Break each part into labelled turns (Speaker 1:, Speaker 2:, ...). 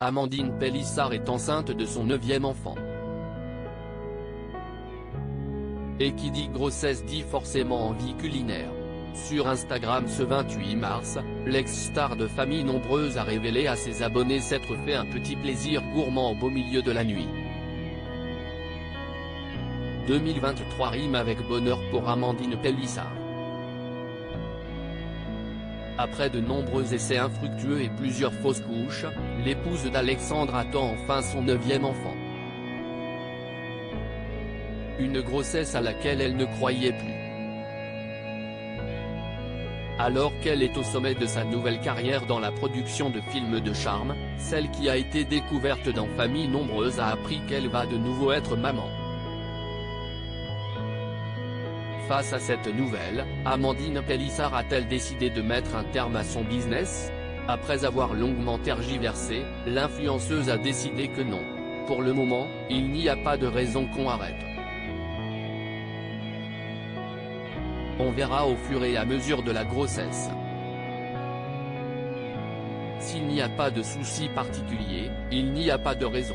Speaker 1: Amandine Pélissard est enceinte de son 9e enfant. Et qui dit grossesse dit forcément envie culinaire. Sur Instagram ce 28 mars, l'ex-star de famille nombreuse a révélé à ses abonnés s'être fait un petit plaisir gourmand au beau milieu de la nuit. 2023 rime avec bonheur pour Amandine Pélissard. Après de nombreux essais infructueux et plusieurs fausses couches, l'épouse d'Alexandre attend enfin son 9e enfant. Une grossesse à laquelle elle ne croyait plus. Alors qu'elle est au sommet de sa nouvelle carrière dans la production de films de charme, celle qui a été découverte dans Famille Nombreuse a appris qu'elle va de nouveau être maman. Face à cette nouvelle, Amandine Pélissard a-t-elle décidé de mettre un terme à son business? Après avoir longuement tergiversé, l'influenceuse a décidé que non. Pour le moment, il n'y a pas de raison qu'on arrête. On verra au fur et à mesure de la grossesse. S'il n'y a pas de souci particulier, il n'y a pas de raison.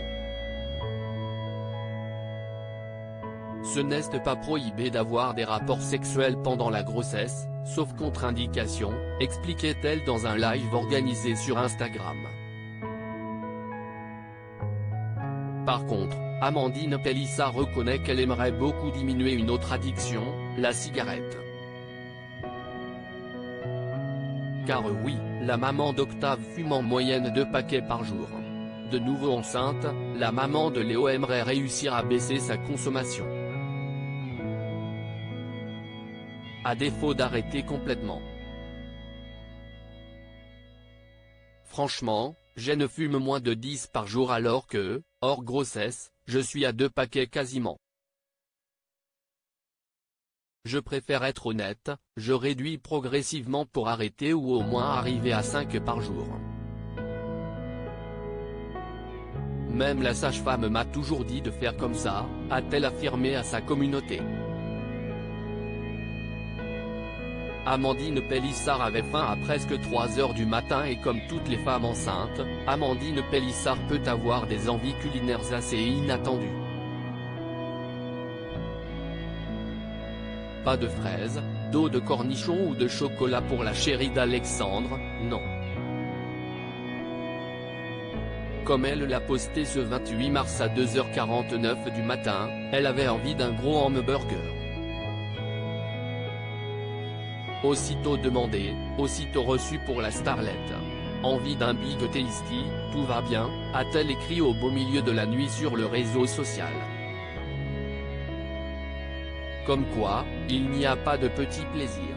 Speaker 1: Ce n'est pas prohibé d'avoir des rapports sexuels pendant la grossesse, sauf contre-indication, expliquait-elle dans un live organisé sur Instagram. Par contre, Amandine Pélissard reconnaît qu'elle aimerait beaucoup diminuer une autre addiction, la cigarette. Car oui, la maman d'Octave fume en moyenne 2 paquets par jour. De nouveau enceinte, la maman de Léo aimerait réussir à baisser sa consommation. À défaut d'arrêter complètement. Franchement, je ne fume moins de 10 par jour alors que, hors grossesse, je suis à 2 paquets quasiment. Je préfère être honnête, je réduis progressivement pour arrêter ou au moins arriver à 5 par jour. Même la sage-femme m'a toujours dit de faire comme ça, a-t-elle affirmé à sa communauté. Amandine Pélissard avait faim à presque 3 heures du matin et comme toutes les femmes enceintes, Amandine Pélissard peut avoir des envies culinaires assez inattendues. Pas de fraises, d'eau de cornichon ou de chocolat pour la chérie d'Alexandre, non. Comme elle l'a posté ce 28 mars à 2h49 du matin, elle avait envie d'un gros hamburger. Aussitôt demandé, aussitôt reçu pour la starlette. Envie d'un Big Tasty, tout va bien, a-t-elle écrit au beau milieu de la nuit sur le réseau social. Comme quoi, il n'y a pas de petit plaisir.